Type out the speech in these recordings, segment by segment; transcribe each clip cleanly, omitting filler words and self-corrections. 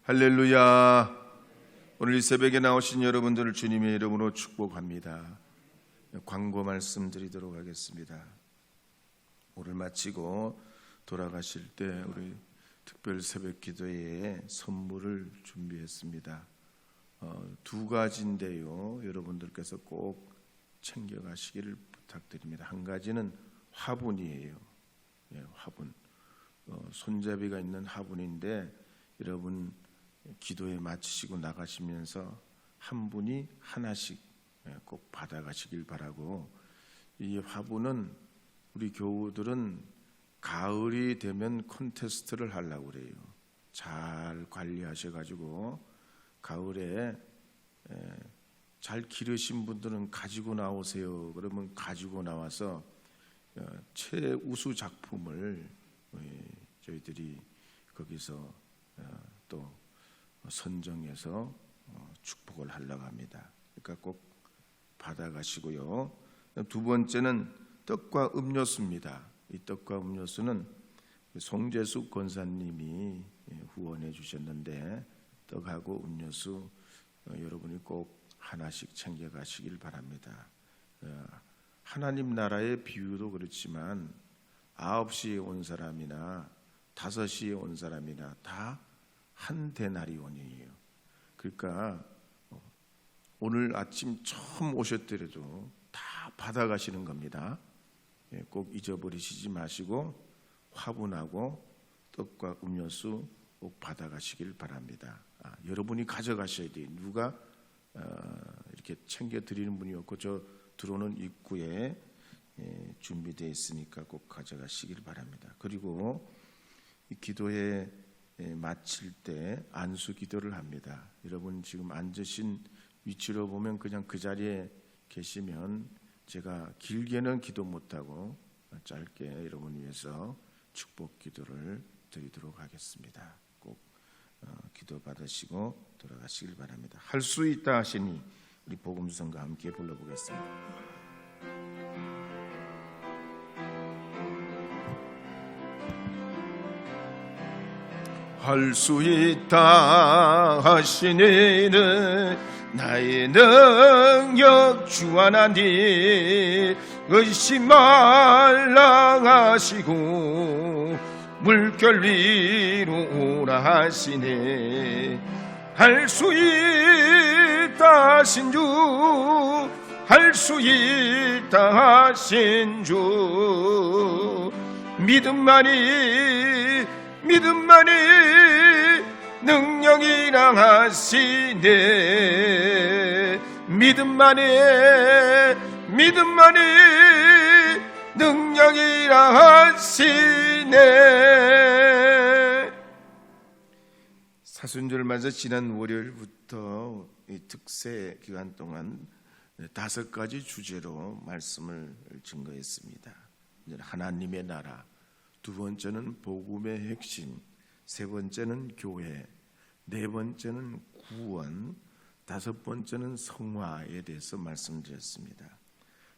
할렐루야. 오늘 이 새벽에 나오신 여러분들을 주님의 이름으로 축복합니다. 광고 말씀 드리도록 하겠습니다. 오늘 마치고 돌아가실 때 우리 특별 새벽 기도회에 선물을 준비했습니다. 두 가지인데요, 여러분들께서 꼭 챙겨가시기를 부탁드립니다. 한 가지는 화분이에요. 화분, 손잡이가 있는 화분인데 여러분 기도에 마치시고 나가시면서 한 분이 하나씩 꼭 받아가시길 바라고, 이 화분은 우리 교우들은 가을이 되면 콘테스트를 하려고 그래요. 잘 관리하셔가지고 가을에 잘 기르신 분들은 가지고 나오세요. 그러면 가지고 나와서 최우수 작품을 저희들이 거기서 또 선정해서 축복을 하려고 합니다. 그러니까 꼭 받아가시고요. 두 번째는 떡과 음료수입니다. 이 떡과 음료수는 송재숙 권사님이 후원해 주셨는데, 떡하고 음료수 여러분이 꼭 하나씩 챙겨가시길 바랍니다. 하나님 나라의 비유도 그렇지만 9시에 온 사람이나 5시에 온 사람이나 다 한 데나리온이에요. 그러니까 오늘 아침 처음 오셨더라도 다 받아가시는 겁니다. 꼭 잊어버리시지 마시고 화분하고 떡과 음료수 꼭 받아가시길 바랍니다. 여러분이 가져가셔야 돼요. 누가 이렇게 챙겨드리는 분이 없고 저 들어오는 입구에 준비되어 있으니까 꼭 가져가시길 바랍니다. 그리고 이 기도회 마칠 때 안수 기도를 합니다. 여러분 지금 앉으신 위치로 보면 그냥 그 자리에 계시면 제가 길게는 기도 못하고 짧게 여러분 위해서 축복 기도를 드리도록 하겠습니다. 꼭 기도 받으시고 돌아가시길 바랍니다. 할 수 있다 하시니 우리 복음성과 함께 불러보겠습니다. 할 수 있다 하시니는 나의 능력 주 하나님, 의심 말라 하시고 물결 위로 오라 하시네. 할 수 있다 하신 주, 할 수 있다 하신 주, 믿음만이 능력이라 하시네. 믿음만이 능력이라 하시네. 사순절 맞아 지난 월요일부터 이 특세 기간 동안 5가지 주제로 말씀을 증거했습니다. 하나님의 나라, 두 번째는 복음의 핵심, 세 번째는 교회, 네 번째는 구원, 다섯 번째는 성화에 대해서 말씀드렸습니다.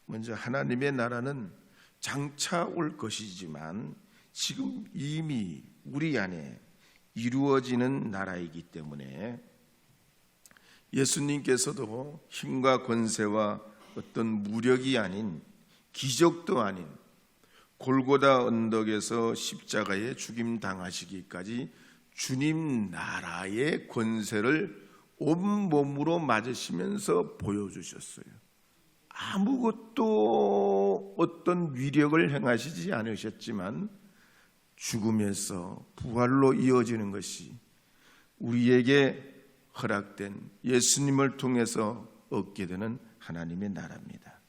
먼저 하나님의 나라는 장차 올 것이지만 지금 이미 우리 안에 이루어지는 나라이기 때문에 예수님께서도 힘과 권세와 어떤 무력이 아닌, 기적도 아닌 골고다 언덕에서 십자가에 죽임 당하시기까지 주님 나라의 권세를 온몸으로 맞으시면서 보여주셨어요. 아무것도 어떤 위력을 행하시지 않으셨지만 죽음에서 부활로 이어지는 것이 우리에게 허락된 예수님을 통해서 얻게 되는 하나님의 나라입니다.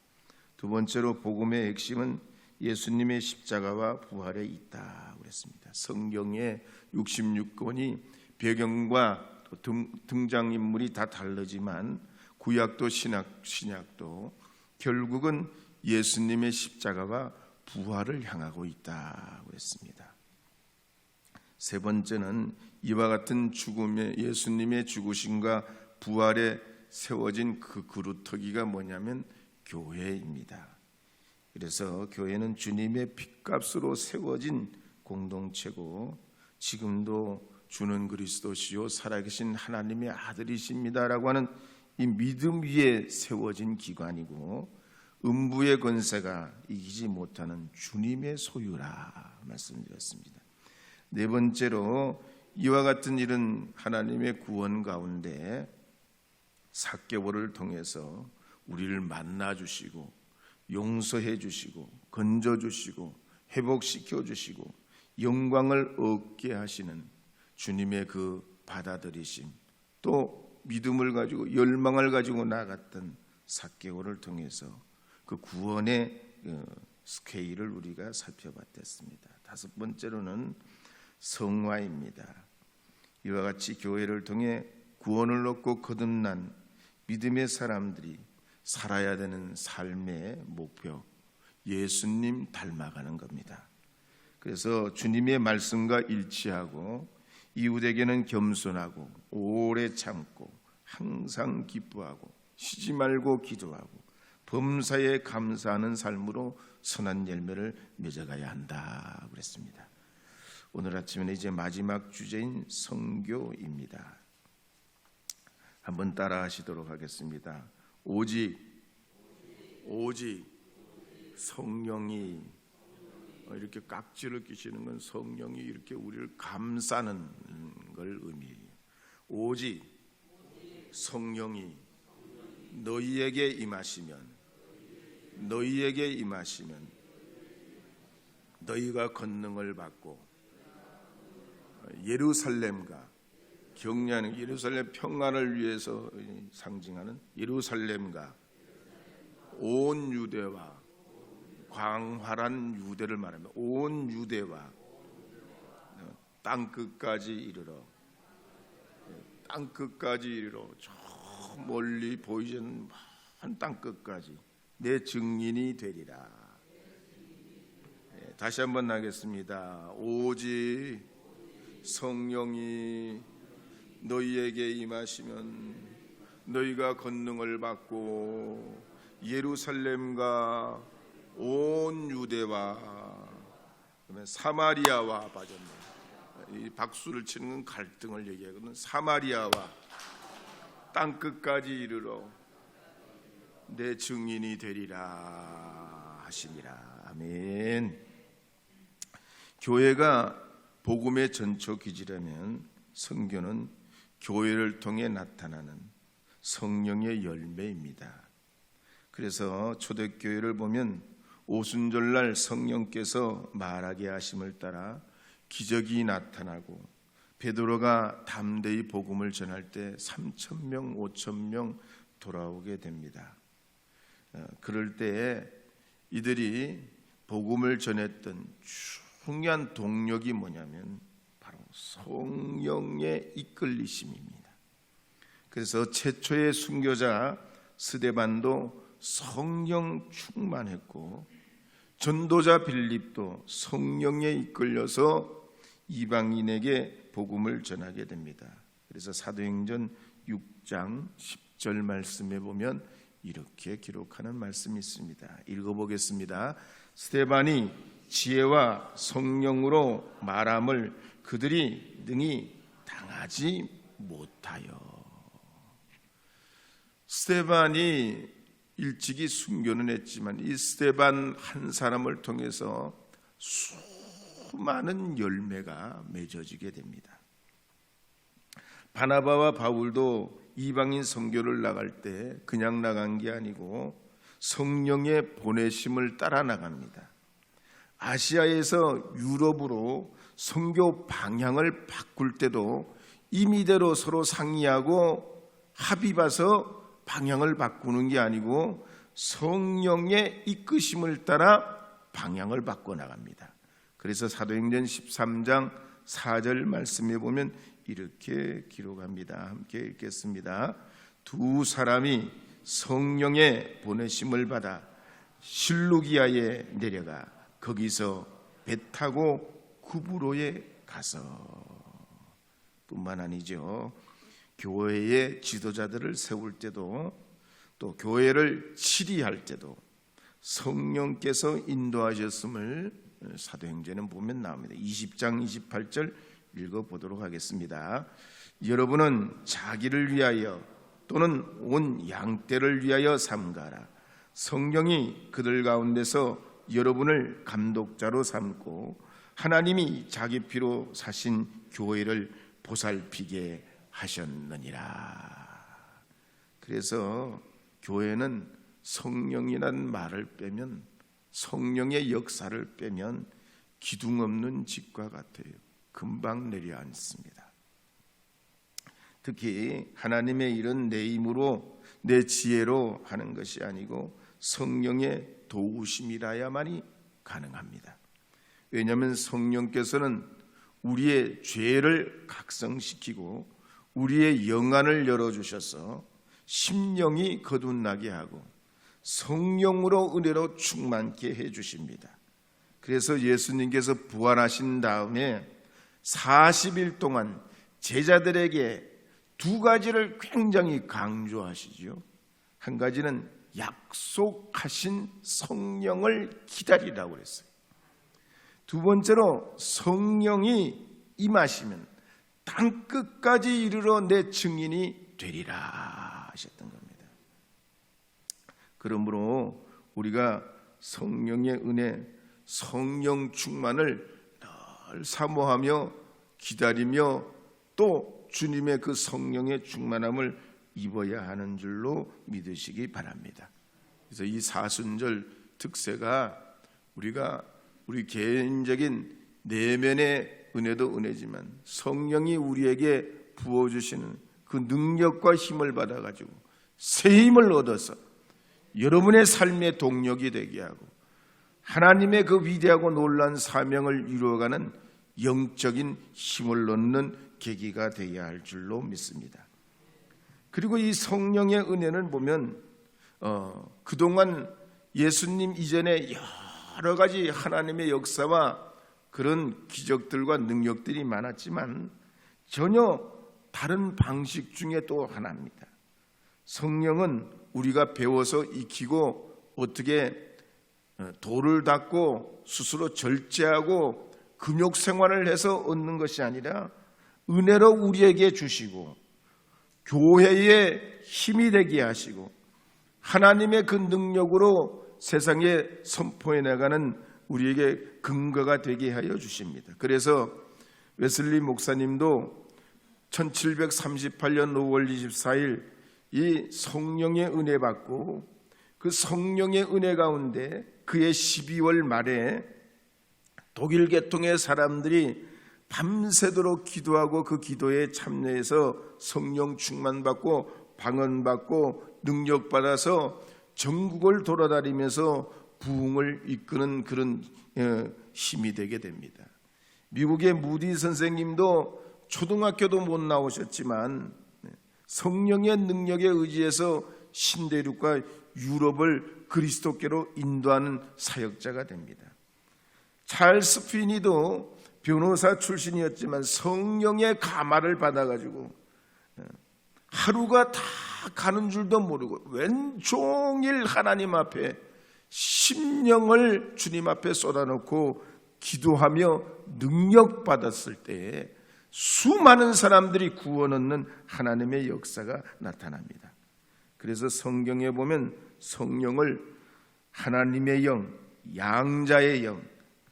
두 번째로 복음의 핵심은 예수님의 십자가와 부활에 있다 그랬습니다. 성경의 66권이 배경과 등장인물이 다 다르지만 구약도 신약도 결국은 예수님의 십자가와 부활을 향하고 있다 그랬습니다. 세 번째는 이와 같은 죽음의 예수님의 죽으심과 부활에 세워진 그 그루터기가 뭐냐면 교회입니다. 그래서 교회는 주님의 핏값으로 세워진 공동체고 지금도 주는 그리스도시요 살아계신 하나님의 아들이십니다라고 하는 이 믿음 위에 세워진 기관이고, 음부의 권세가 이기지 못하는 주님의 소유라 말씀드렸습니다. 네 번째로, 이와 같은 이런 하나님의 구원 가운데 삭개오를 통해서 우리를 만나 주시고 용서해 주시고 건져 주시고 회복시켜 주시고 영광을 얻게 하시는 주님의 그 받아들이심, 또 믿음을 가지고 열망을 가지고 나갔던 삭개오를 통해서 그 구원의 스케일을 우리가 살펴봤습니다. 다섯 번째로는 성화입니다. 이와 같이 교회를 통해 구원을 얻고 거듭난 믿음의 사람들이 살아야 되는 삶의 목표, 예수님 닮아가는 겁니다. 그래서 주님의 말씀과 일치하고 이웃에게는 겸손하고 오래 참고 항상 기뻐하고 쉬지 말고 기도하고 범사에 감사하는 삶으로 선한 열매를 맺어가야 한다 그랬습니다. 오늘 아침에는 이제 마지막 주제인 성교입니다. 한번 따라 하시도록 하겠습니다. 오직 성령이, 이렇게 깍지를 끼시는 건 성령이 이렇게 우리를 감싸는 걸 의미해요. 오직 성령이 너희에게 임하시면 너희가 권능을 받고 예루살렘과, 격려하는 예루살렘 평안을 위해서 상징하는 예루살렘과 온 유대와, 광활한 유대를 말하면 온 유대와 땅끝까지 이르러 저 멀리 보이지 않는 땅끝까지 내 증인이 되리라. 다시 한번 하겠습니다. 오직 성령이 너희에게 임하시면 너희가 권능을 받고 예루살렘과 온 유대와 사마리아와, 이 박수를 치는 건 갈등을 얘기하거든. 사마리아와 땅끝까지 이르러 내 증인이 되리라 하시니라. 아멘. 교회가 복음의 전초 기지라면 성교는 교회를 통해 나타나는 성령의 열매입니다. 그래서 초대교회를 보면 오순절날 성령께서 말하게 하심을 따라 기적이 나타나고 베드로가 담대히 복음을 전할 때 3,000명, 5,000명 돌아오게 됩니다. 그럴 때에 이들이 복음을 전했던 중요한 동력이 뭐냐면 바로 성령의 이끌리심입니다. 그래서 최초의 순교자 스데반도 성령 충만했고, 전도자 빌립도 성령에 이끌려서 이방인에게 복음을 전하게 됩니다. 그래서 사도행전 6장 10절 말씀에 보면 이렇게 기록하는 말씀이 있습니다. 읽어보겠습니다. 스데반이 지혜와 성령으로 말함을 그들이 능히 당하지 못하여. 스데반이 일찍이 순교는 했지만 이 스데반 한 사람을 통해서 수많은 열매가 맺어지게 됩니다. 바나바와 바울도 이방인 선교를 나갈 때 그냥 나간 게 아니고 성령의 보내심을 따라 나갑니다. 아시아에서 유럽으로 선교 방향을 바꿀 때도 임의대로 서로 상의하고 합의 봐서 방향을 바꾸는 게 아니고 성령의 이끄심을 따라 방향을 바꿔 나갑니다. 그래서 사도행전 13장 4절 말씀에 보면 이렇게 기록합니다. 함께 읽겠습니다. 두 사람이 성령의 보내심을 받아 실루기아에 내려가 거기서 배 타고 구브로에 가서. 뿐만 아니죠, 교회의 지도자들을 세울 때도 또 교회를 치리할 때도 성령께서 인도하셨음을 사도행전에 보면 나옵니다. 20장 28절 읽어보도록 하겠습니다. 여러분은 자기를 위하여 또는 온 양떼를 위하여 삼가라. 성령이 그들 가운데서 여러분을 감독자로 삼고 하나님이 자기 피로 사신 교회를 보살피게 하셨느니라. 그래서 교회는 성령이라는 말을 빼면, 성령의 역사를 빼면 기둥 없는 집과 같아요. 금방 내려앉습니다. 특히 하나님의 일은 내 힘으로 내 지혜로 하는 것이 아니고 성령의 도우심이라야만이 가능합니다. 왜냐하면 성령께서는 우리의 죄를 각성시키고 우리의 영안을 열어주셔서 심령이 거듭나게 하고 성령으로 은혜로 충만케 해주십니다. 그래서 예수님께서 부활하신 다음에 40일 동안 제자들에게 두 가지를 굉장히 강조하시죠. 한 가지는 약속하신 성령을 기다리라고 그랬어요. 두 번째로 성령이 임하시면 땅끝까지 이르러 내 증인이 되리라 하셨던 겁니다. 그러므로 우리가 성령의 은혜, 성령 충만을 늘 사모하며 기다리며 또 주님의 그 성령의 충만함을 입어야 하는 줄로 믿으시기 바랍니다. 그래서 이 사순절 특세가 우리 개인적인 내면의 은혜도 은혜지만 성령이 우리에게 부어주시는 그 능력과 힘을 받아가지고 새 힘을 얻어서 여러분의 삶의 동력이 되게 하고 하나님의 그 위대하고 놀라운 사명을 이루어가는 영적인 힘을 얻는 계기가 되어야 할 줄로 믿습니다. 그리고 이 성령의 은혜는 보면 그동안 예수님 이전에 여러 가지 하나님의 역사와 그런 기적들과 능력들이 많았지만 전혀 다른 방식 중에 또 하나입니다. 성령은 우리가 배워서 익히고 어떻게 돌을 닦고 스스로 절제하고 금욕 생활을 해서 얻는 것이 아니라 은혜로 우리에게 주시고 교회의 힘이 되게 하시고 하나님의 그 능력으로 세상에 선포해 나가는 우리에게 근거가 되게 하여 주십니다. 그래서 웨슬리 목사님도 1738년 5월 24일 이 성령의 은혜 받고 그 성령의 은혜 가운데 그의 12월 말에 독일 계통의 사람들이 밤새도록 기도하고 그 기도에 참여해서 성령 충만받고 방언받고 능력받아서 전국을 돌아다니면서 부흥을 이끄는 그런 힘이 되게 됩니다. 미국의 무디 선생님도 초등학교도 못 나오셨지만 성령의 능력에 의지해서 신대륙과 유럽을 그리스도께로 인도하는 사역자가 됩니다. 찰스 피니도 변호사 출신이었지만 성령의 가마를 받아가지고 하루가 다 가는 줄도 모르고 왼종일 하나님 앞에 심령을 주님 앞에 쏟아놓고 기도하며 능력받았을 때에 수많은 사람들이 구원 얻는 하나님의 역사가 나타납니다. 그래서 성경에 보면 성령을 하나님의 영, 양자의 영,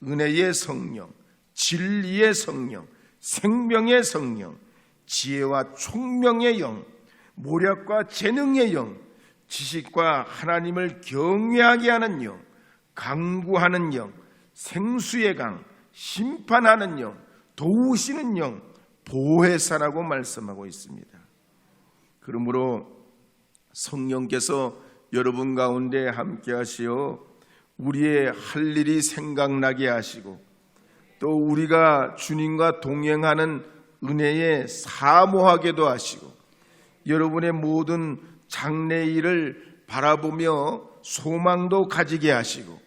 은혜의 성령, 진리의 성령, 생명의 성령, 지혜와 총명의 영, 모략과 재능의 영, 지식과 하나님을 경외하게 하는 영, 강구하는 영, 생수의 강, 심판하는 영, 도우시는 영, 보혜사라고 말씀하고 있습니다. 그러므로 성령께서 여러분 가운데 함께 하시어 우리의 할 일이 생각나게 하시고 또 우리가 주님과 동행하는 은혜에 사모하게도 하시고 여러분의 모든 장래일을 바라보며 소망도 가지게 하시고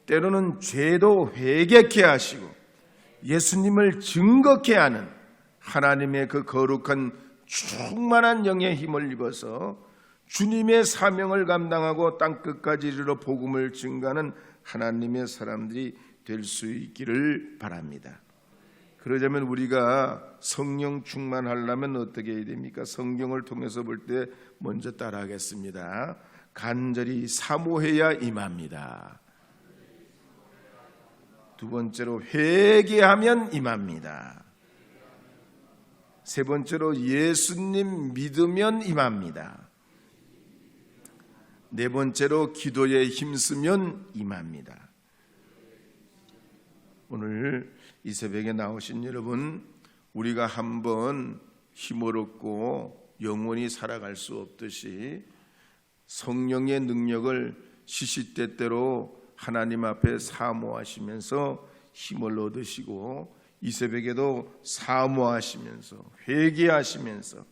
때로는 죄도 회개케 하시고 예수님을 증거케 하는 하나님의 그 거룩한 충만한 영의 힘을 입어서 주님의 사명을 감당하고 땅끝까지 이르러 복음을 증거하는 하나님의 사람들이 될 수 있기를 바랍니다. 그러자면 우리가 성령 충만하려면 어떻게 해야 됩니까? 성경을 통해서 볼 때 먼저 따라하겠습니다. 간절히 사모해야 임합니다. 두 번째로 회개하면 임합니다. 세 번째로 예수님 믿으면 임합니다. 네 번째로 기도에 힘쓰면 임합니다. 오늘 이 새벽에 나오신 여러분, 우리가 한번 힘을 얻고 영원히 살아갈 수 없듯이 성령의 능력을 시시때때로 하나님 앞에 사모하시면서 힘을 얻으시고, 이 새벽에도 사모하시면서 회개하시면서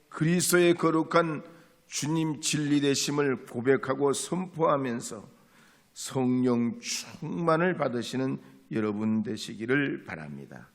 그리스도의 거룩한 주님 진리 되심을 고백하고 선포하면서 성령 충만을 받으시는 여러분 되시기를 바랍니다.